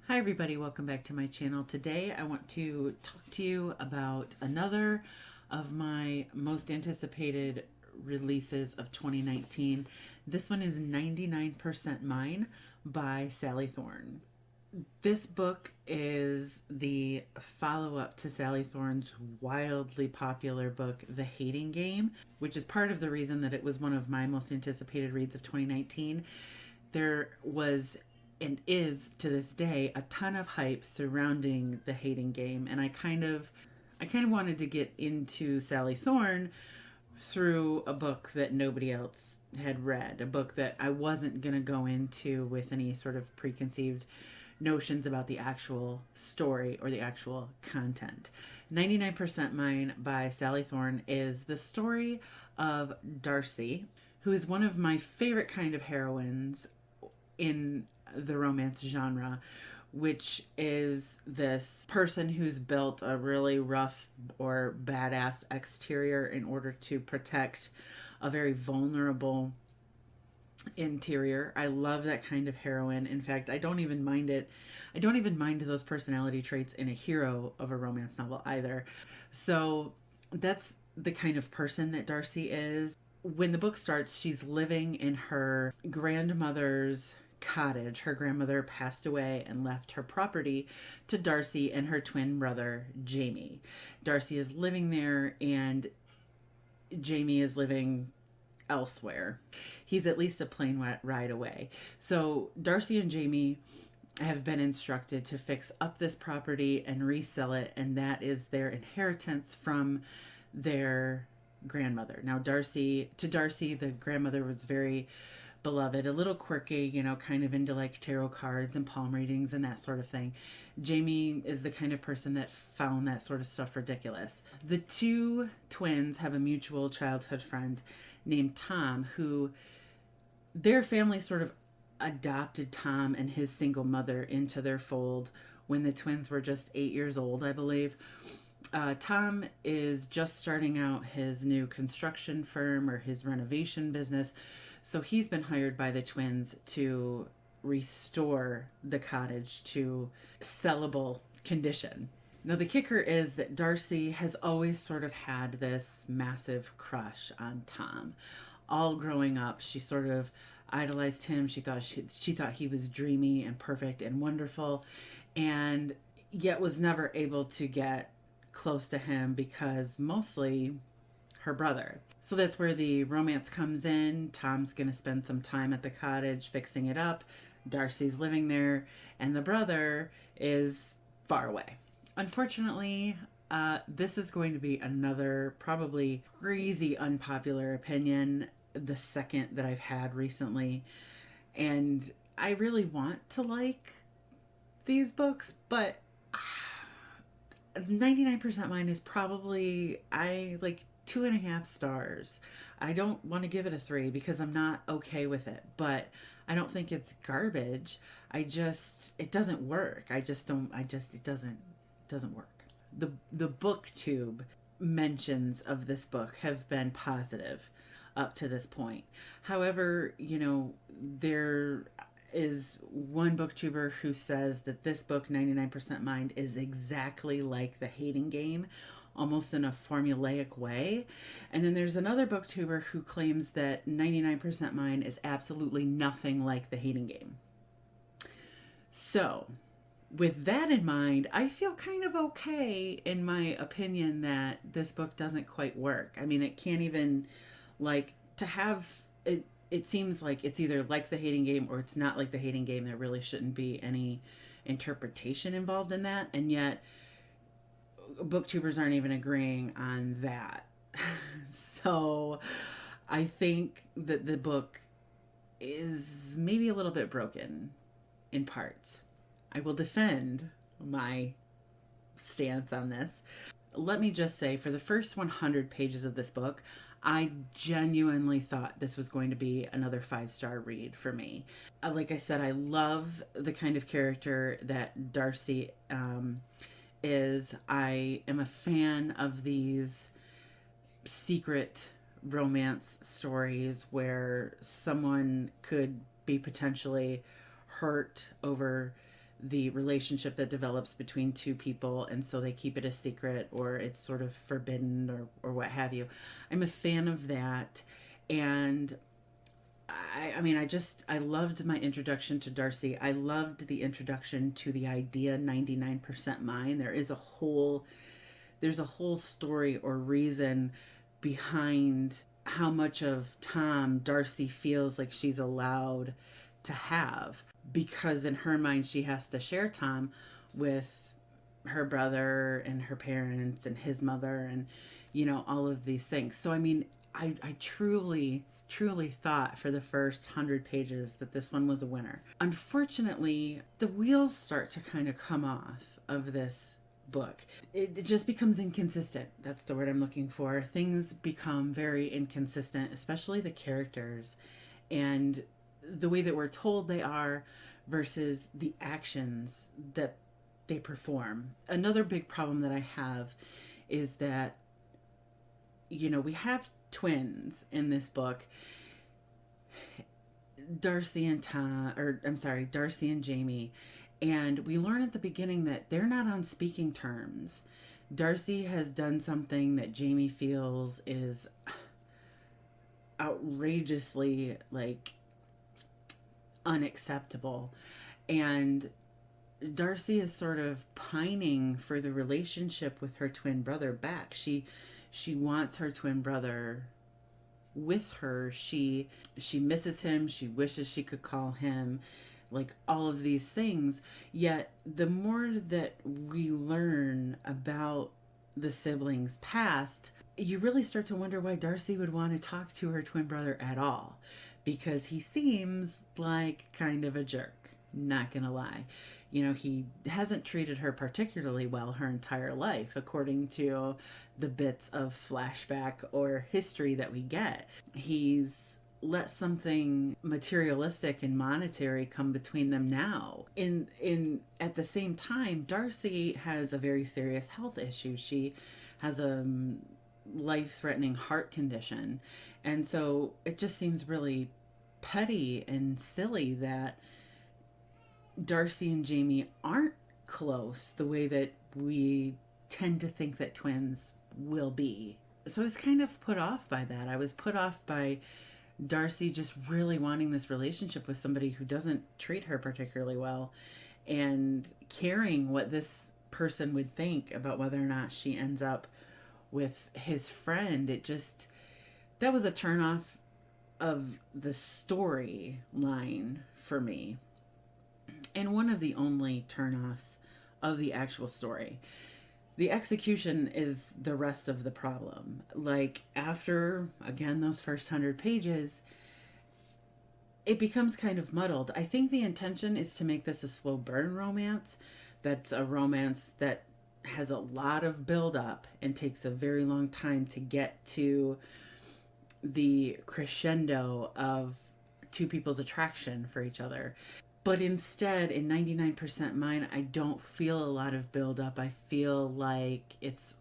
Hi everybody, welcome back to my channel. Today I want to talk to you about another of my most anticipated releases of 2019. This one is 99% Mine by Sally Thorne. This book is the follow-up to Sally Thorne's wildly popular book, The Hating Game, which is part of the reason that it was one of my most anticipated reads of 2019. There was and is to this day a ton of hype surrounding The Hating Game, and I kind of wanted to get into Sally Thorne through a book that nobody else had read, a book that I wasn't going to go into with any sort of preconceived notions about the actual story or the actual content. 99% Mine by Sally Thorne is the story of Darcy, who is one of my favorite kind of heroines in the romance genre, which is this person who's built a really rough or badass exterior in order to protect a very vulnerable interior. I love that kind of heroine. In fact, I don't even mind it. I don't even mind those personality traits in a hero of a romance novel either. So that's the kind of person that Darcy is. When the book starts, she's living in her grandmother's cottage. Her grandmother passed away and left her property to Darcy and her twin brother, Jamie. Darcy is living there and Jamie is living elsewhere. He's at least a plane ride away. So Darcy and Jamie have been instructed to fix up this property and resell it, and that is their inheritance from their grandmother. Now Darcy, the grandmother was very beloved, a little quirky, kind of into like tarot cards and palm readings and that sort of thing. Jamie is the kind of person that found that sort of stuff ridiculous. The two twins have a mutual childhood friend named Tom, who their family sort of adopted Tom and his single mother into their fold when the twins were just 8 years old, I believe. Tom is just starting out his new construction firm or his renovation business. So he's been hired by the twins to restore the cottage to sellable condition. Now, the kicker is that Darcy has always sort of had this massive crush on Tom. All growing up, she sort of idolized him. She thought he was dreamy and perfect and wonderful, and yet was never able to get close to him because mostly her brother. So that's where the romance comes in. Tom's going to spend some time at the cottage fixing it up. Darcy's living there, and the brother is far away. Unfortunately, this is going to be another probably crazy unpopular opinion, the second that I've had recently. And I really want to like these books, but 99% Mine is probably, I like 2.5 stars. I don't want to give it a 3 because I'm not okay with it, but I don't think it's garbage. It doesn't work. It doesn't work. The booktube mentions of this book have been positive up to this point. However, there is one booktuber who says that this book, 99% Mine, is exactly like The Hating Game, almost in a formulaic way. And then there's another booktuber who claims that 99% Mine is absolutely nothing like The Hating Game. So, with that in mind, I feel kind of okay in my opinion that this book doesn't quite work. I mean, it can't even, to have it. It seems like it's either like The Hating Game or it's not like The Hating Game. There really shouldn't be any interpretation involved in that. And yet, booktubers aren't even agreeing on that. So I think that the book is maybe a little bit broken in parts. I will defend my stance on this. Let me just say, for the first 100 pages of this book, I genuinely thought this was going to be another 5-star read for me. Like I said, I love the kind of character that Darcy is. I am a fan of these secret romance stories where someone could be potentially hurt over the relationship that develops between two people, and so they keep it a secret, or it's sort of forbidden, or what have you. I'm a fan of that. And I mean, I loved my introduction to Darcy. I loved the introduction to the idea 99% mine. There's a whole story or reason behind how much of Tom Darcy feels like she's allowed to have, because in her mind she has to share Tom with her brother and her parents and his mother, and all of these things. So I mean, I truly thought for the first 100 pages that this one was a winner. Unfortunately, the wheels start to kind of come off of this book. It just becomes inconsistent. That's the word I'm looking for. Things become very inconsistent, especially the characters and the way that we're told they are versus the actions that they perform. Another big problem that I have is that, we have twins in this book, Darcy and Jamie, and we learn at the beginning that they're not on speaking terms. Darcy has done something that Jamie feels is outrageously unacceptable, and Darcy is sort of pining for the relationship with her twin brother back. She wants her twin brother with her. She misses him. She wishes she could call him, all of these things. Yet the more that we learn about the siblings' past, you really start to wonder why Darcy would want to talk to her twin brother at all, because he seems like kind of a jerk, not gonna lie. He hasn't treated her particularly well her entire life, according to the bits of flashback or history that we get. He's let something materialistic and monetary come between them now. At the same time, Darcy has a very serious health issue. She has a life-threatening heart condition. And so it just seems really petty and silly that Darcy and Jamie aren't close the way that we tend to think that twins will be. So I was kind of put off by that. I was put off by Darcy just really wanting this relationship with somebody who doesn't treat her particularly well, and caring what this person would think about whether or not she ends up with his friend. That was a turnoff of the storyline for me, and one of the only turnoffs of the actual story. The execution is the rest of the problem. After, again, those first 100 pages, it becomes kind of muddled. I think the intention is to make this a slow burn romance. That's a romance that has a lot of build-up and takes a very long time to get to the crescendo of two people's attraction for each other. But instead, in 99% Mine, I don't feel a lot of build-up. I feel like it's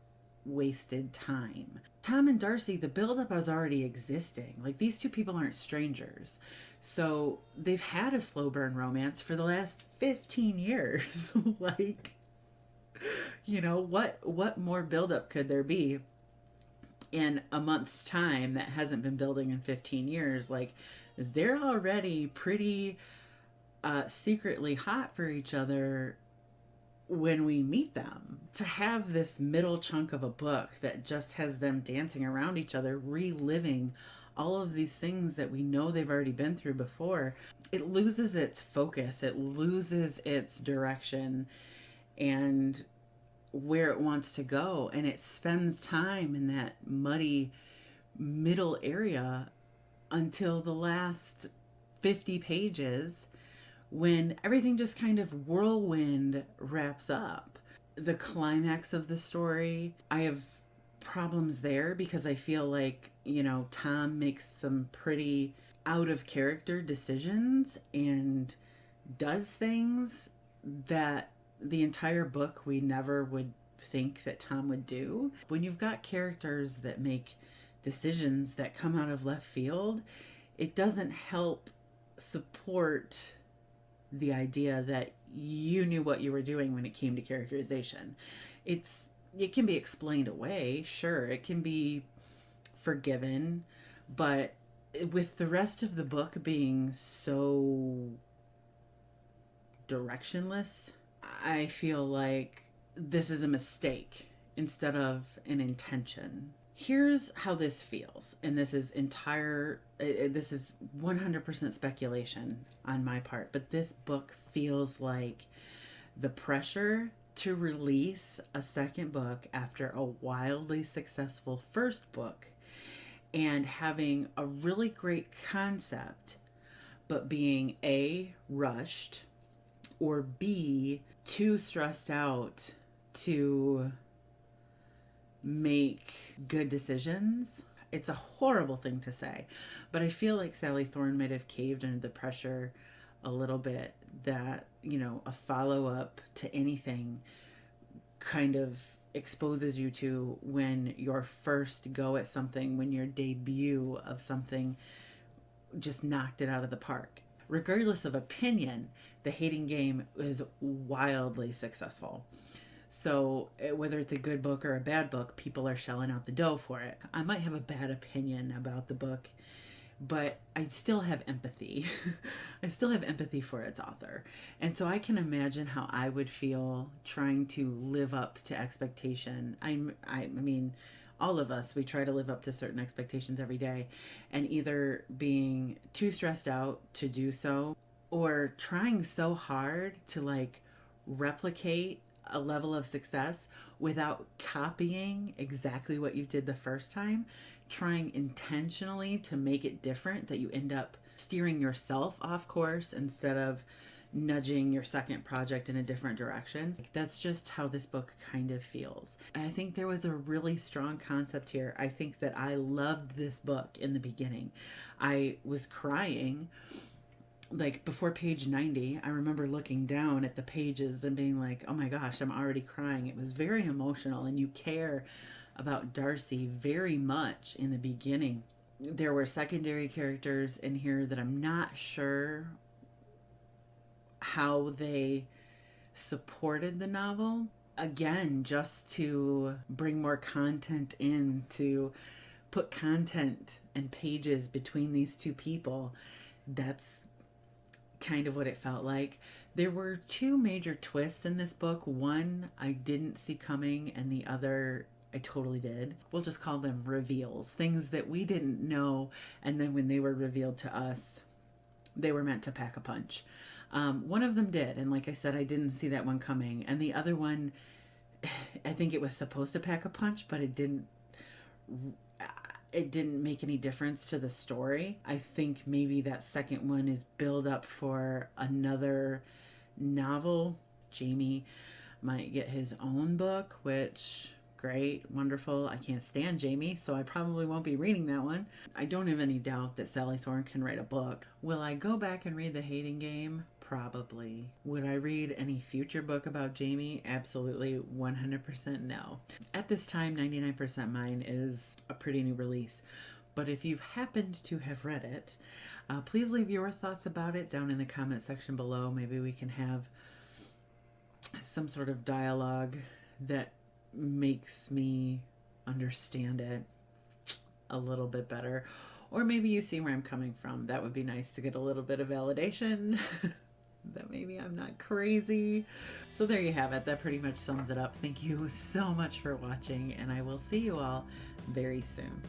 wasted time. Tom and Darcy, the build-up was already existing. These two people aren't strangers. So they've had a slow burn romance for the last 15 years. What more build-up could there be in a month's time that hasn't been building in 15 years? They're already pretty secretly hot for each other when we meet them. To have this middle chunk of a book that just has them dancing around each other, reliving all of these things that we know they've already been through before, it loses its focus, it loses its direction and where it wants to go, and it spends time in that muddy middle area until the last 50 pages, when everything just kind of whirlwind wraps up. The climax of the story, I have problems there because I feel like, Tom makes some pretty out of character decisions and does things that the entire book we never would think that Tom would do. When you've got characters that make decisions that come out of left field, it doesn't help support the idea that you knew what you were doing when it came to characterization. It can be explained away, sure, it can be forgiven, but with the rest of the book being so directionless, I feel like this is a mistake instead of an intention. Here's how this feels, and this is 100% speculation on my part, but this book feels like the pressure to release a second book after a wildly successful first book and having a really great concept, but being A, rushed, or B, too stressed out to make good decisions. It's a horrible thing to say, but I feel like Sally Thorne might have caved under the pressure a little bit, that, you know, a follow-up to anything kind of exposes you to when your first go at something, when your debut of something just knocked it out of the park. Regardless of opinion, The Hating Game is wildly successful. So whether it's a good book or a bad book, people are shelling out the dough for it. I might have a bad opinion about the book, but I still have empathy. I still have empathy for its author. And so I can imagine how I would feel trying to live up to expectation. I mean, all of us, we try to live up to certain expectations every day, and either being too stressed out to do so, or trying so hard to like replicate a level of success without copying exactly what you did the first time, trying intentionally to make it different, that you end up steering yourself off course instead of nudging your second project in a different direction. That's just how this book kind of feels. I think there was a really strong concept here. I think that I loved this book in the beginning. I was crying like before page 90. I remember looking down at the pages and being like, oh my gosh, I'm already crying. It was very emotional, and you care about Darcy very much in the beginning. There were secondary characters in here that I'm not sure how they supported the novel. Again, just to bring more content in, to put content and pages between these two people. That's kind of what it felt like. There were two major twists in this book. One I didn't see coming, and the other I totally did. We'll just call them reveals. Things that we didn't know, and then when they were revealed to us, they were meant to pack a punch. One of them did, and like I said, I didn't see that one coming. And the other one, I think it was supposed to pack a punch, but it didn't make any difference to the story. I think maybe that second one is build up for another novel. Jamie might get his own book, which, great, wonderful. I can't stand Jamie, so I probably won't be reading that one. I don't have any doubt that Sally Thorne can write a book. Will I go back and read The Hating Game? Probably. Would I read any future book about Jamie? Absolutely, 100% no. At this time, 99% Mine is a pretty new release, but if you've happened to have read it, please leave your thoughts about it down in the comment section below. Maybe we can have some sort of dialogue that makes me understand it a little bit better, or maybe you see where I'm coming from. That would be nice to get a little bit of validation that maybe I'm not crazy. So there you have it. That pretty much sums it up. Thank you so much for watching, and I will see you all very soon.